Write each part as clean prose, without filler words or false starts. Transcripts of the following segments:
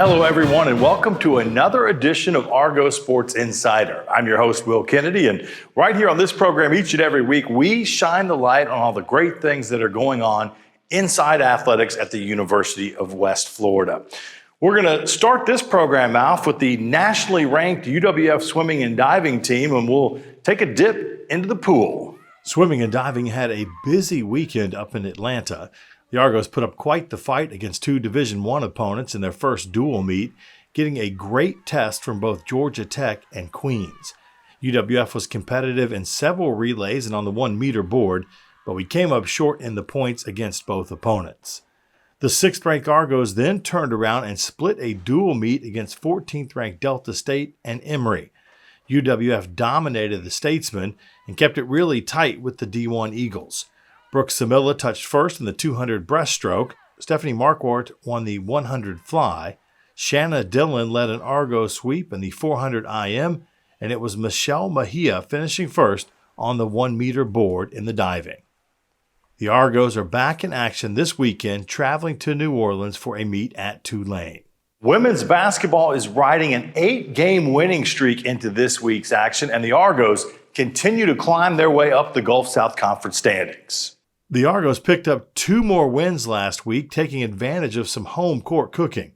Hello, everyone, and welcome to another edition of Argo Sports Insider. I'm your host, Will Kennedy, and right here on this program each and every week, we shine the light on all the great things that are going on inside athletics at the University of West Florida. We're going to start this program off with the nationally ranked UWF swimming and diving team, and we'll take a dip into the pool. Swimming and diving had a busy weekend up in Atlanta. The Argos put up quite the fight against two Division I opponents in their first dual meet, getting a great test from both Georgia Tech and Queens. UWF was competitive in several relays and on the 1-meter board, but we came up short in the points against both opponents. The 6th-ranked Argos then turned around and split a dual meet against 14th-ranked Delta State and Emory. UWF dominated the Statesmen and kept it really tight with the D1 Eagles. Brooke Samilla touched first in the 200 breaststroke. Stephanie Marquardt won the 100 fly. Shanna Dillon led an Argo sweep in the 400 IM, and it was Michelle Mejia finishing first on the 1-meter board in the diving. The Argos are back in action this weekend, traveling to New Orleans for a meet at Tulane. Women's basketball is riding an 8-game winning streak into this week's action, and the Argos continue to climb their way up the Gulf South Conference standings. The Argos picked up 2 more wins last week, taking advantage of some home court cooking.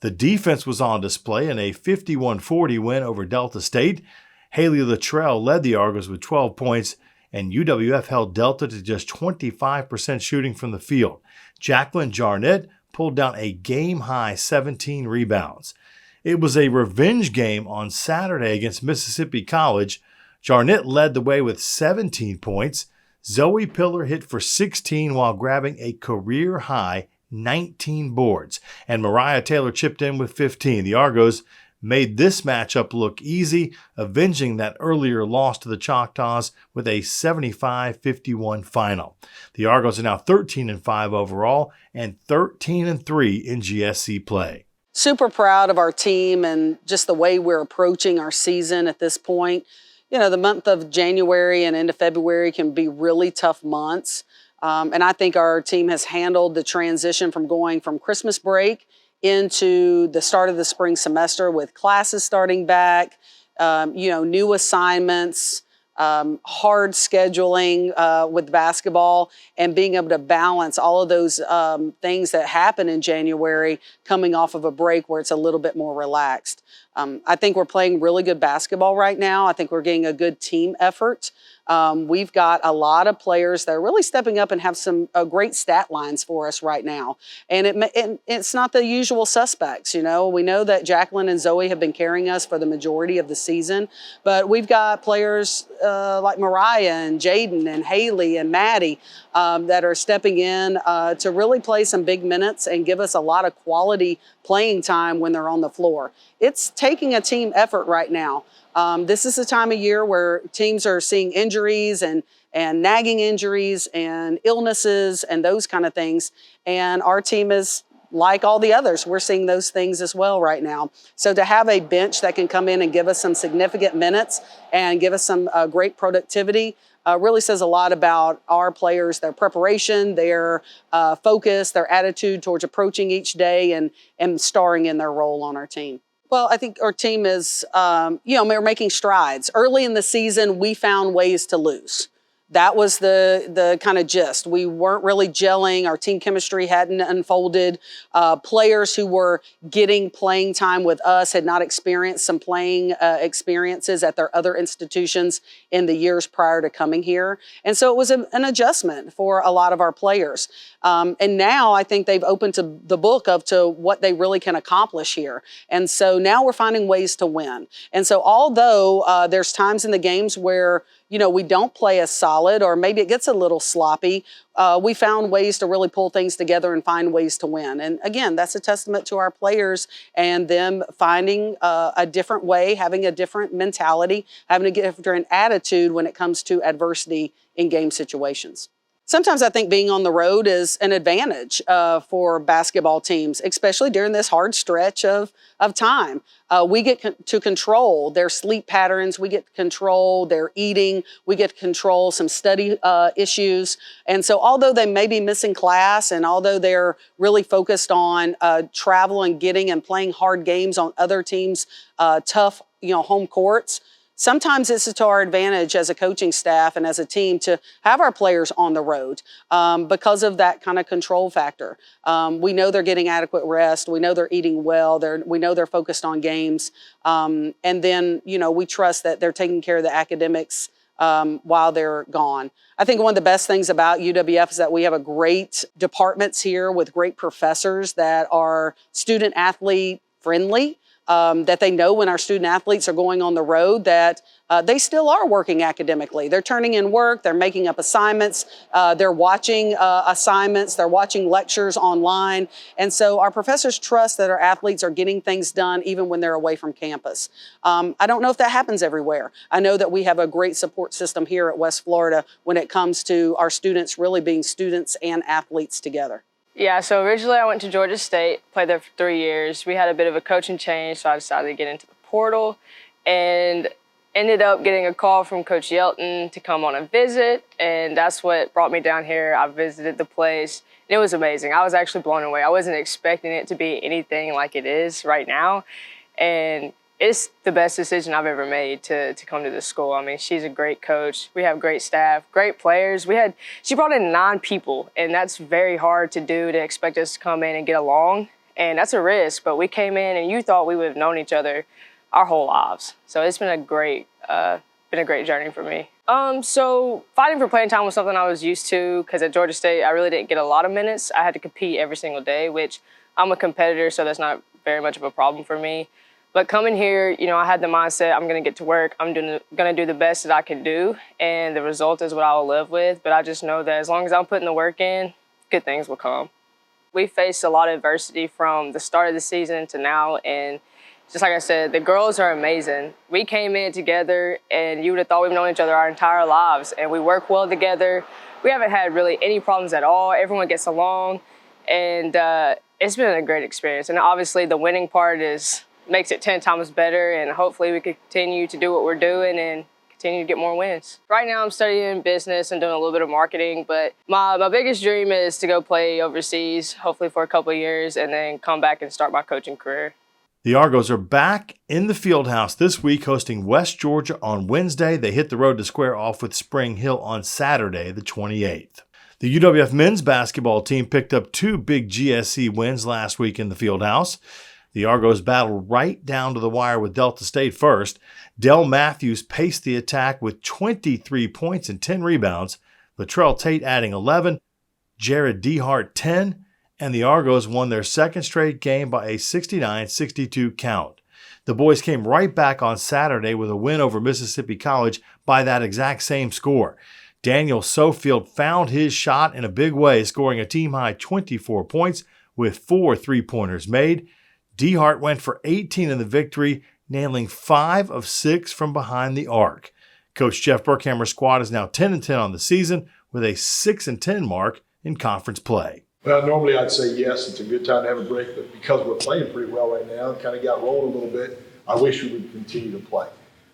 The defense was on display in a 51-40 win over Delta State. Haley Luttrell led the Argos with 12 points, and UWF held Delta to just 25% shooting from the field. Jacqueline Jarnett pulled down a game-high 17 rebounds. It was a revenge game on Saturday against Mississippi College. Jarnett led the way with 17 points. Zoe Pillar hit for 16 while grabbing a career-high 19 boards, and Mariah Taylor chipped in with 15. The Argos made this matchup look easy, avenging that earlier loss to the Choctaws with a 75-51 final. The Argos are now 13-5 overall and 13-3 in GSC play. Super proud of our team and just the way we're approaching our season at this point. You know, the month of January and into February can be really tough months. And I think our team has handled the transition from going from Christmas break into the start of the spring semester with classes starting back, new assignments, hard scheduling with basketball, and being able to balance all of those things that happen in January coming off of a break where it's a little bit more relaxed. I think we're playing really good basketball right now. I think we're getting a good team effort. We've got a lot of players that are really stepping up and have some great stat lines for us right now. And it's not the usual suspects, you know. We know that Jacqueline and Zoe have been carrying us for the majority of the season, but we've got players like Mariah and Jaden and Haley and Maddie that are stepping in to really play some big minutes and give us a lot of quality playing time when they're on the floor. It's taking a team effort right now. This is the time of year where teams are seeing injuries and nagging injuries and illnesses and those kind of things. And our team is like all the others. We're seeing those things as well right now. So to have a bench that can come in and give us some significant minutes and give us some great productivity really says a lot about our players, their preparation, their focus, their attitude towards approaching each day and starring in their role on our team. Well, I think our team is, we're making strides. Early in the season, we found ways to lose. That was the kind of gist. We weren't really gelling. Our team chemistry hadn't unfolded. Players who were getting playing time with us had not experienced some playing experiences at their other institutions in the years prior to coming here. And so it was an adjustment for a lot of our players. And now I think they've opened to the book to what they really can accomplish here. And so now we're finding ways to win. And so although there's times in the games where we don't play as solid, or maybe it gets a little sloppy, we found ways to really pull things together and find ways to win. And again, that's a testament to our players and them finding a different way, having a different mentality, having a different attitude when it comes to adversity in game situations. Sometimes I think being on the road is an advantage for basketball teams, especially during this hard stretch of time. We get to control their sleep patterns. We get to control their eating. We get to control some study issues. And so although they may be missing class and although they're really focused on travel and getting and playing hard games on other teams' tough, home courts, sometimes it's to our advantage as a coaching staff and as a team to have our players on the road because of that kind of control factor. We know they're getting adequate rest. We know they're eating well. We know they're focused on games. And then, we trust that they're taking care of the academics while they're gone. I think one of the best things about UWF is that we have a great departments here with great professors that are student athlete friendly. That they know when our student athletes are going on the road that they still are working academically. They're turning in work, they're making up assignments, they're watching assignments, they're watching lectures online. And so our professors trust that our athletes are getting things done even when they're away from campus. I don't know if that happens everywhere. I know that we have a great support system here at West Florida when it comes to our students really being students and athletes together. Yeah, so originally I went to Georgia State, played there for 3 years. We had a bit of a coaching change, so I decided to get into the portal and ended up getting a call from Coach Yelton to come on a visit, and that's what brought me down here. I visited the place, and it was amazing. I was actually blown away. I wasn't expecting it to be anything like it is right now, and it's the best decision I've ever made to come to this school. I mean, she's a great coach. We have great staff, great players. She brought in 9 people, and that's very hard to do, to expect us to come in and get along. And that's a risk, but we came in and you thought we would have known each other our whole lives. So it's been a great journey for me. So fighting for playing time was something I was used to because at Georgia State, I really didn't get a lot of minutes. I had to compete every single day, which I'm a competitor, so that's not very much of a problem for me. But coming here, I had the mindset, I'm going to get to work. I'm going to do the best that I can do, and the result is what I will live with. But I just know that as long as I'm putting the work in, good things will come. We faced a lot of adversity from the start of the season to now, and just like I said, the girls are amazing. We came in together, and you would have thought we've known each other our entire lives, and we work well together. We haven't had really any problems at all. Everyone gets along, and it's been a great experience. And obviously the winning part makes it 10 times better, and hopefully we can continue to do what we're doing and continue to get more wins. Right now I'm studying business and doing a little bit of marketing, but my biggest dream is to go play overseas, hopefully for a couple of years, and then come back and start my coaching career. The Argos are back in the Fieldhouse this week, hosting West Georgia on Wednesday. They hit the road to square off with Spring Hill on Saturday, the 28th. The UWF men's basketball team picked up 2 big GSC wins last week in the Fieldhouse. The Argos battled right down to the wire with Delta State first. Del Matthews paced the attack with 23 points and 10 rebounds, Latrell Tate adding 11, Jared Dehart 10, and the Argos won their second straight game by a 69-62 count. The boys came right back on Saturday with a win over Mississippi College by that exact same score. Daniel Sofield found his shot in a big way, scoring a team-high 24 points with 4 three-pointers made. Dehart went for 18 in the victory, nailing 5 of 6 from behind the arc. Coach Jeff Burkhammer's squad is now 10-10 on the season with a 6-10 mark in conference play. Well, normally I'd say yes, it's a good time to have a break, but because we're playing pretty well right now, kind of got rolling a little bit, I wish we would continue to play.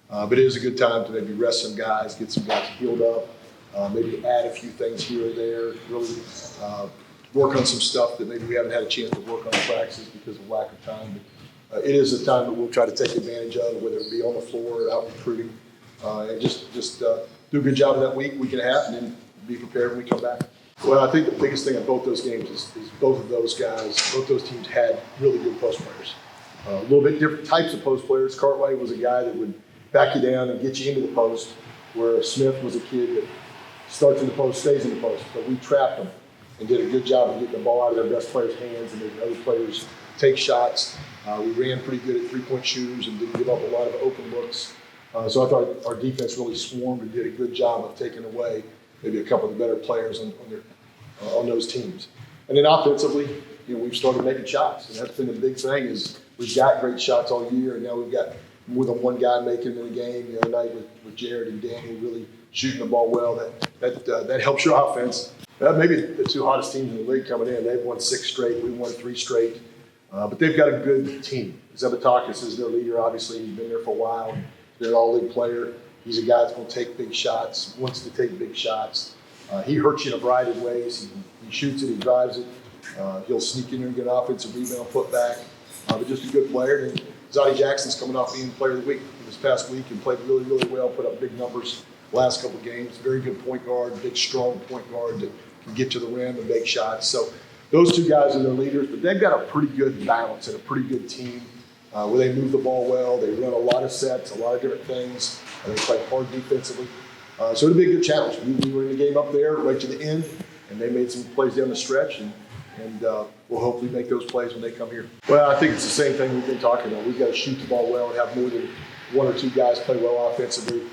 But it is a good time to maybe rest some guys, get some guys healed up, maybe add a few things here or there, really work on some stuff that maybe we haven't had a chance to work on in practices because of lack of time. But it is a time that we'll try to take advantage of, whether it be on the floor or out recruiting, and just do a good job of that week and a half, and then be prepared when we come back. Well, I think the biggest thing at both those games is both of those guys, both those teams had really good post players. A little bit different types of post players. Cartwright was a guy that would back you down and get you into the post, where Smith was a kid that starts in the post, stays in the post. But we trapped them and did a good job of getting the ball out of their best players' hands and making other players take shots. We ran pretty good at three-point shooters and didn't give up a lot of open looks. So I thought our defense really swarmed and did a good job of taking away maybe a couple of the better players on those teams. And then offensively, we've started making shots, and that's been the big thing. Is we've got great shots all year, and now we've got more than one guy making it in the game. The other night with Jared and Danny really shooting the ball well, that helps your offense. Maybe the two hottest teams in the league coming in. They've won 6 straight. We won 3 straight. But they've got a good team. Zavatakis is their leader. Obviously, he's been there for a while. He's been an all-league player. He's a guy that's going to take big shots, wants to take big shots. He hurts you in a variety of ways. He shoots it, he drives it. He'll sneak in there and get an offensive rebound, put back. But just a good player. And Zadie Jackson's coming off being player of the week this past week and played really, really well, put up big numbers last couple of games. Very good point guard, big, strong point guard that can get to the rim and make shots. So those two guys are their leaders, but they've got a pretty good balance and a pretty good team where they move the ball well. They run a lot of sets, a lot of different things. And they play hard defensively. So it'll be a good challenge. We were in the game up there right to the end, and they made some plays down the stretch, and we'll hopefully make those plays when they come here. Well, I think it's the same thing we've been talking about. We've got to shoot the ball well and have more than 1 or 2 guys play well offensively,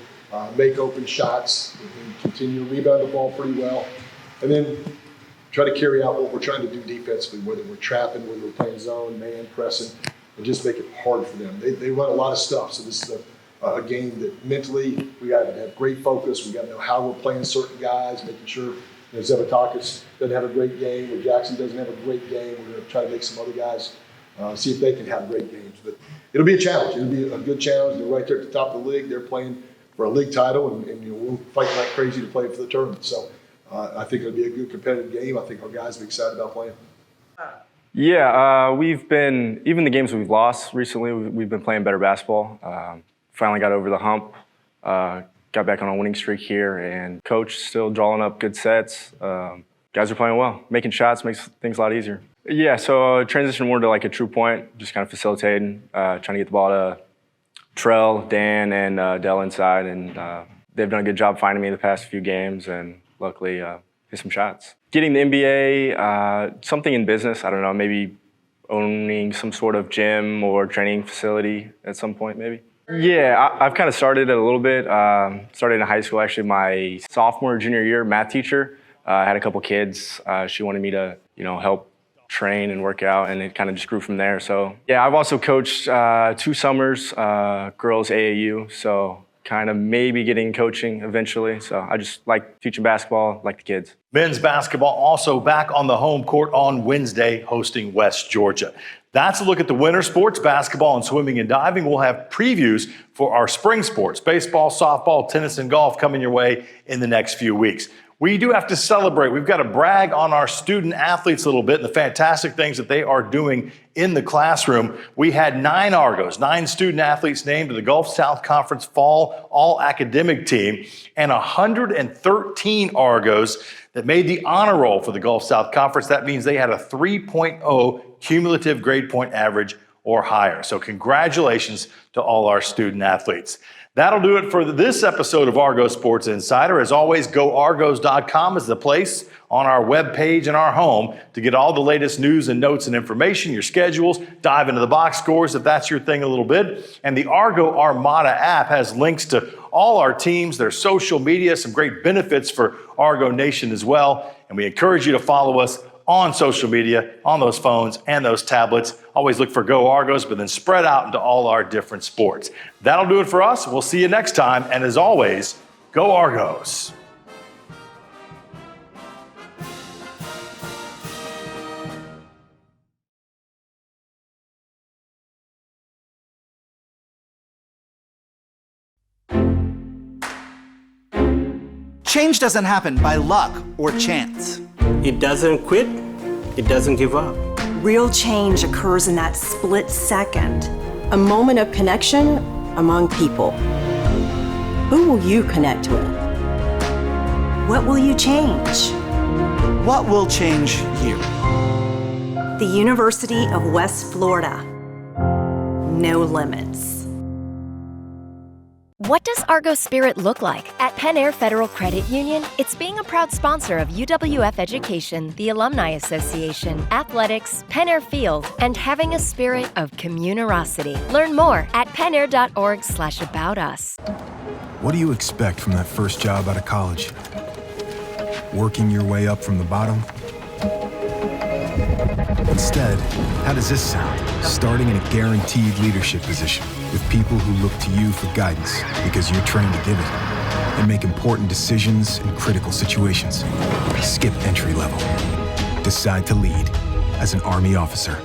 make open shots, and continue to rebound the ball pretty well, and then try to carry out what we're trying to do defensively, whether we're trapping, whether we're playing zone, man, pressing, and just make it hard for them. They run a lot of stuff, so this is a game that mentally we got to have great focus. We got to know how we're playing certain guys, making sure Zavatakis doesn't have a great game or Jackson doesn't have a great game. We're going to try to make some other guys see if they can have great games. But it'll be a challenge. It'll be a good challenge. They're right there at the top of the league. They're playing for a league title, and we're fighting like crazy to play for the tournament. So I think it'll be a good competitive game. I think our guys are excited about playing. Yeah, we've been, even the games we've lost recently, we've been playing better basketball. Finally got over the hump, got back on a winning streak here, and coach still drawing up good sets. Guys are playing well. Making shots makes things a lot easier. Yeah, so transition more to like a true point, just kind of facilitating, trying to get the ball to Trell, Dan, and Dell inside, and they've done a good job finding me the past few games, and luckily hit some shots. Getting the NBA, something in business, I don't know, maybe owning some sort of gym or training facility at some point, maybe. Yeah, I've kind of started it a little bit. Started in high school, actually. My sophomore, junior year, math teacher had a couple kids. She wanted me to, help train and work out, and it kind of just grew from there. So, yeah, I've also coached 2 summers, girls AAU, so kind of maybe getting coaching eventually. So I just like teaching basketball, like the kids. Men's basketball also back on the home court on Wednesday, hosting West Georgia. That's a look at the winter sports, basketball and swimming and diving. We'll have previews for our spring sports, baseball, softball, tennis, and golf coming your way in the next few weeks. We do have to celebrate. We've got to brag on our student athletes a little bit and the fantastic things that they are doing in the classroom. We had 9 Argos, 9 student athletes named to the Gulf South Conference Fall All-Academic Team, and 113 Argos that made the honor roll for the Gulf South Conference. That means they had a 3.0 cumulative grade point average or higher. So congratulations to all our student athletes. That'll do it for this episode of Argo Sports Insider. As always, goargos.com is the place on our webpage and our home to get all the latest news and notes and information, your schedules, dive into the box scores if that's your thing a little bit. And the Argo Armada app has links to all our teams, their social media, some great benefits for Argo Nation as well. And we encourage you to follow us on social media, on those phones and those tablets. Always look for Go Argos, but then spread out into all our different sports. That'll do it for us. We'll see you next time. And as always, Go Argos. Change doesn't happen by luck or chance. It doesn't quit, it doesn't give up. Real change occurs in that split second, a moment of connection among people. Who will you connect with? What will you change? What will change you? The University of West Florida. No limits. What does Argo Spirit look like? At Penn Air Federal Credit Union, it's being a proud sponsor of UWF Education, the Alumni Association, athletics, Penn Air Field, and having a spirit of communerosity. Learn more at pennair.org/aboutus. What do you expect from that first job out of college? Working your way up from the bottom? Instead, how does this sound? Starting in a guaranteed leadership position with people who look to you for guidance because you're trained to give it. And make important decisions in critical situations. Skip entry level. Decide to lead as an Army officer.